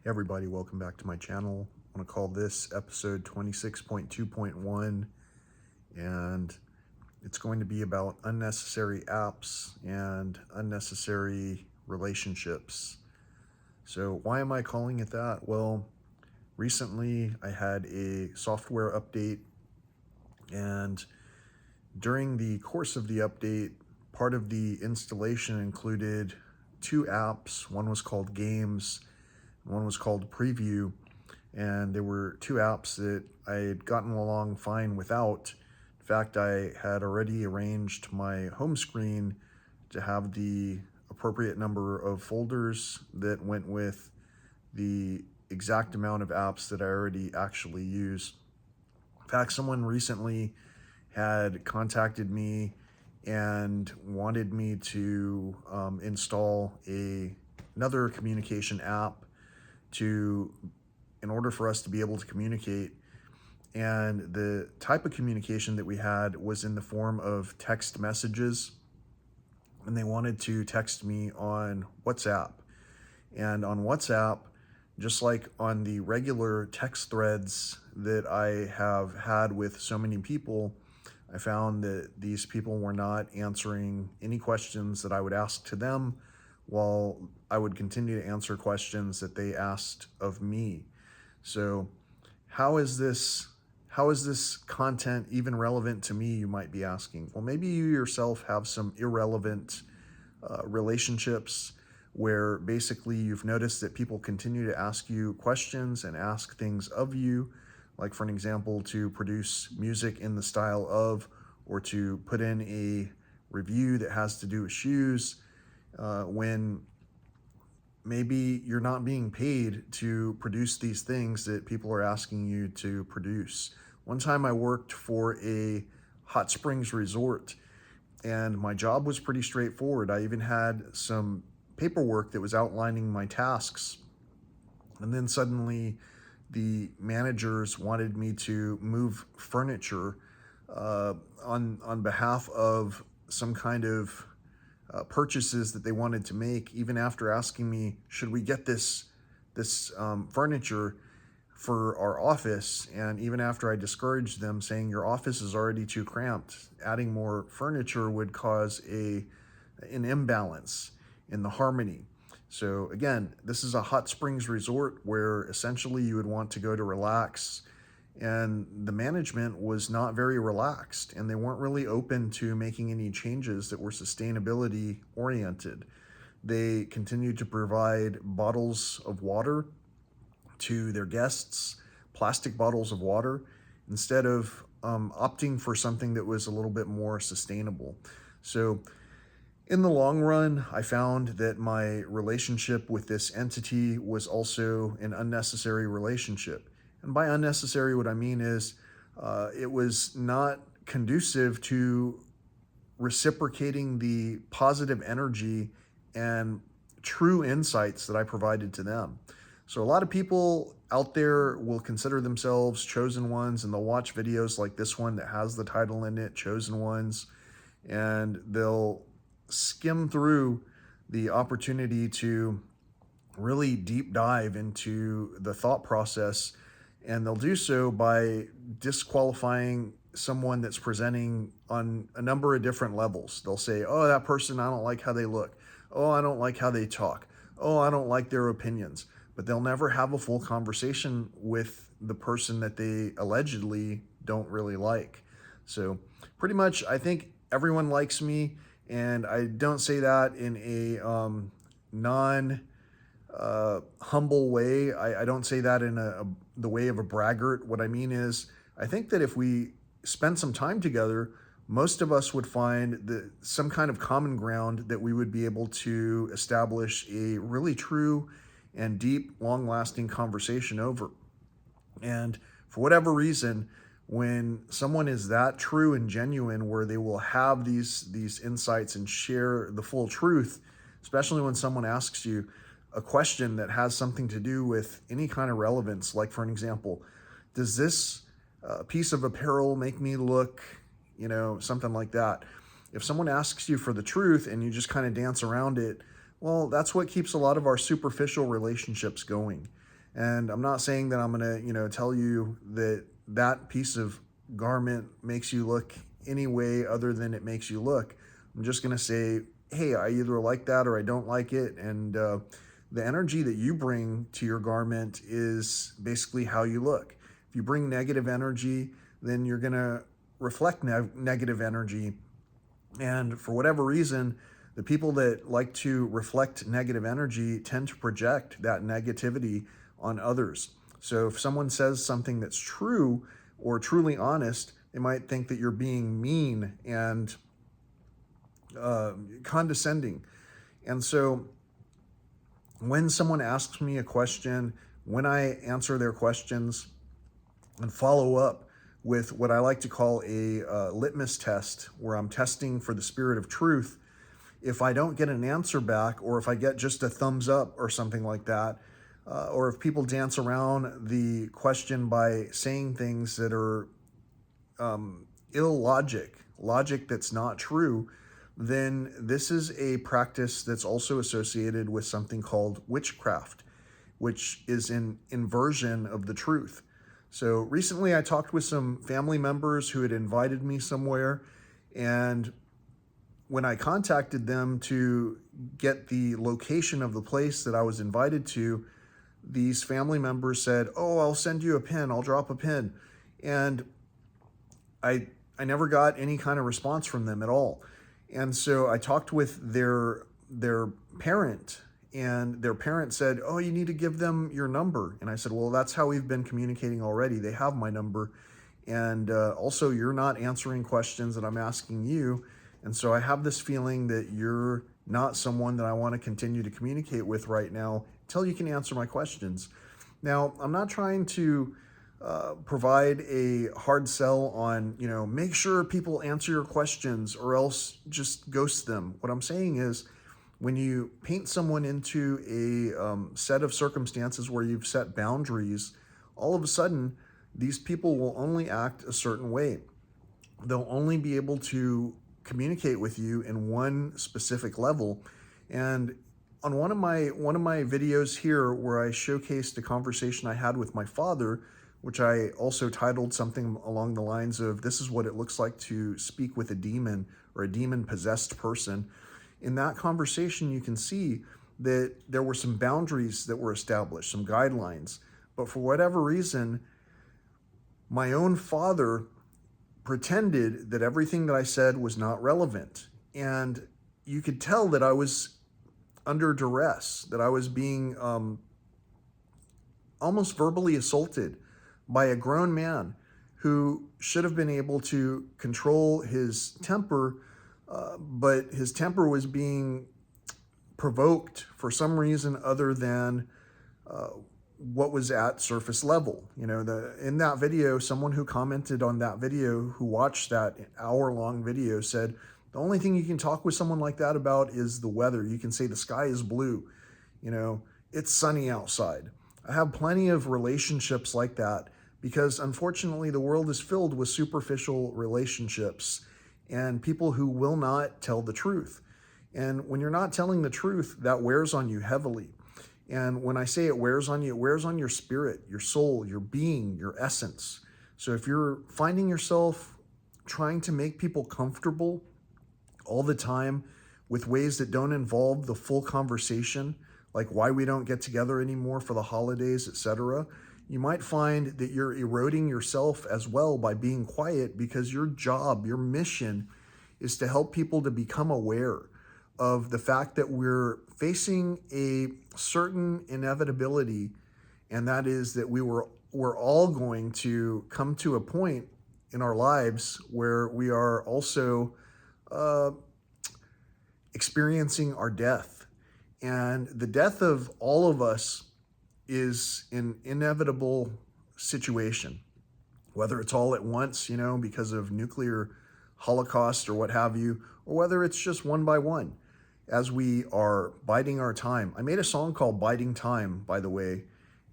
Hey everybody, welcome back to my channel. I want to call this episode 26.2.1, and it's going to be about unnecessary apps and unnecessary relationships. So why am I calling it that? Well, recently I had a software update, and during the course of the update, part of the installation included two apps. One was called Games, and one was called Preview. And there were two apps that I had gotten along fine without. In fact, I had already arranged my home screen to have the appropriate number of folders that went with the exact amount of apps that I already actually use. In fact, someone recently had contacted me and wanted me to install another communication app to in order for us to be able to communicate. And the type of communication that we had was in the form of text messages. And they wanted to text me on WhatsApp. And on WhatsApp, just like on the regular text threads that I have had with so many people, I found that these people were not answering any questions that I would ask to them, while I would continue to answer questions that they asked of me. So how is this content even relevant to me, you might be asking? Well, maybe you yourself have some irrelevant relationships where basically you've noticed that people continue to ask you questions and ask things of you, like for an example, to produce music in the style of, or to put in a review that has to do with shoes, when maybe you're not being paid to produce these things that people are asking you to produce. One time I worked for a hot springs resort, and my job was pretty straightforward. I even had some paperwork that was outlining my tasks. And then suddenly the managers wanted me to move furniture on behalf of some kind of purchases that they wanted to make, even after asking me, should we get this furniture for our office? And even after I discouraged them, saying your office is already too cramped, adding more furniture would cause an imbalance in the harmony. So again, this is a hot springs resort where essentially you would want to go to relax, and the management was not very relaxed, and they weren't really open to making any changes that were sustainability oriented. They continued to provide bottles of water to their guests, plastic bottles of water, instead of opting for something that was a little bit more sustainable. So in the long run, I found that my relationship with this entity was also an unnecessary relationship. And by unnecessary, what I mean is it was not conducive to reciprocating the positive energy and true insights that I provided to them. So a lot of people out there will consider themselves chosen ones, and they'll watch videos like this one that has the title in it, Chosen Ones, and they'll skim through the opportunity to really deep dive into the thought process, and they'll do so by disqualifying someone that's presenting on a number of different levels. They'll say, oh, that person, I don't like how they look. Oh, I don't like how they talk. Oh, I don't like their opinions. But they'll never have a full conversation with the person that they allegedly don't really like. So pretty much, I think everyone likes me, and I don't say that in a non humble way. I don't say that in the way of a braggart. What I mean is, I think that if we spend some time together, most of us would find that some kind of common ground that we would be able to establish a really true and deep, long-lasting conversation over. And for whatever reason, when someone is that true and genuine, where they will have these insights and share the full truth, especially when someone asks you a question that has something to do with any kind of relevance, like for an example, does this piece of apparel make me look, something like that. If someone asks you for the truth and you just kind of dance around it, well, that's what keeps a lot of our superficial relationships going. And I'm not saying that I'm going to, tell you that that piece of garment makes you look any way other than it makes you look. I'm just going to say, hey, I either like that or I don't like it. And the energy that you bring to your garment is basically how you look. If you bring negative energy, then you're going to reflect negative energy. And for whatever reason, the people that like to reflect negative energy tend to project that negativity on others. So if someone says something that's true or truly honest, they might think that you're being mean and condescending. And so when someone asks me a question, when I answer their questions and follow up with what I like to call a litmus test, where I'm testing for the spirit of truth, if I don't get an answer back, or if I get just a thumbs up or something like that, or if people dance around the question by saying things that are illogic, logic that's not true, then this is a practice that's also associated with something called witchcraft, which is an inversion of the truth. So recently I talked with some family members who had invited me somewhere, and when I contacted them to get the location of the place that I was invited to, these family members said, "Oh, I'll send you a pin. I'll drop a pin." And I never got any kind of response from them at all. And so I talked with their parent, and their parent said, "Oh, you need to give them your number." And I said, "Well, that's how we've been communicating already. They have my number. And also, you're not answering questions that I'm asking you. And so I have this feeling that you're not someone that I want to continue to communicate with right now until you can answer my questions." Now, I'm not trying to provide a hard sell on, make sure people answer your questions or else just ghost them. What I'm saying is, when you paint someone into a set of circumstances where you've set boundaries, all of a sudden, these people will only act a certain way. They'll only be able to communicate with you in one specific level. And on one of my videos here, where I showcased a conversation I had with my father, which I also titled something along the lines of, "This is what it looks like to speak with a demon or a demon-possessed person." In that conversation, you can see that there were some boundaries that were established, some guidelines. But for whatever reason, my own father pretended that everything that I said was not relevant. And you could tell that I was under duress, that I was being almost verbally assaulted by a grown man who should have been able to control his temper, but his temper was being provoked for some reason other than what was at surface level. In that video, someone who commented on that video, who watched that hour-long video, said, "The only thing you can talk with someone like that about is the weather. You can say the sky is blue. It's sunny outside." I have plenty of relationships like that, because unfortunately the world is filled with superficial relationships and people who will not tell the truth. And when you're not telling the truth, that wears on you heavily. And when I say it wears on you, it wears on your spirit, your soul, your being, your essence. So if you're finding yourself trying to make people comfortable all the time with ways that don't involve the full conversation, like why we don't get together anymore for the holidays, etc., you might find that you're eroding yourself as well by being quiet, because your job, your mission, is to help people to become aware of the fact that we're facing a certain inevitability, and that is that we're all going to come to a point in our lives where we are also experiencing our death. And the death of all of us is an inevitable situation, whether it's all at once, because of nuclear holocaust or what have you, or whether it's just one by one as we are biding our time. I made a song called "Biding Time," by the way,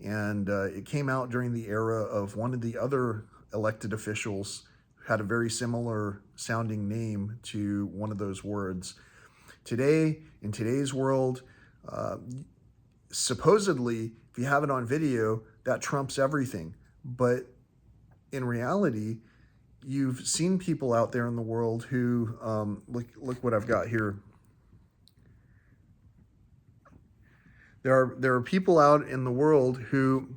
and it came out during the era of one of the other elected officials who had a very similar sounding name to one of those words. Today, in today's world, supposedly, if you have it on video, that trumps everything. But in reality, you've seen people out there in the world who, look what I've got here. There are people out in the world who,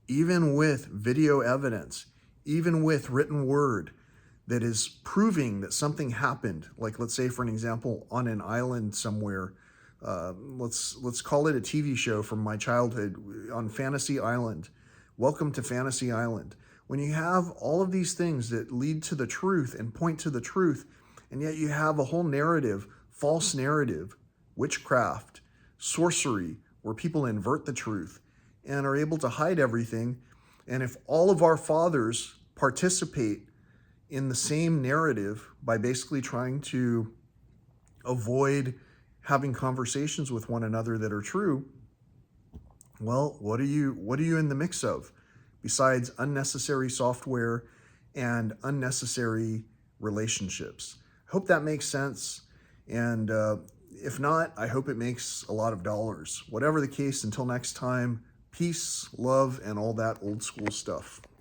even with video evidence, even with written word that is proving that something happened, like let's say for an example, on an island somewhere, let's call it a TV show from my childhood on Fantasy Island. Welcome to Fantasy Island. When you have all of these things that lead to the truth and point to the truth, and yet you have a whole narrative, false narrative, witchcraft, sorcery, where people invert the truth and are able to hide everything. And if all of our fathers participate in the same narrative by basically trying to avoid having conversations with one another that are true, well, what are you in the mix of besides unnecessary software and unnecessary relationships? I hope that makes sense. And if not, I hope it makes a lot of dollars. Whatever the case, until next time, peace, love, and all that old school stuff.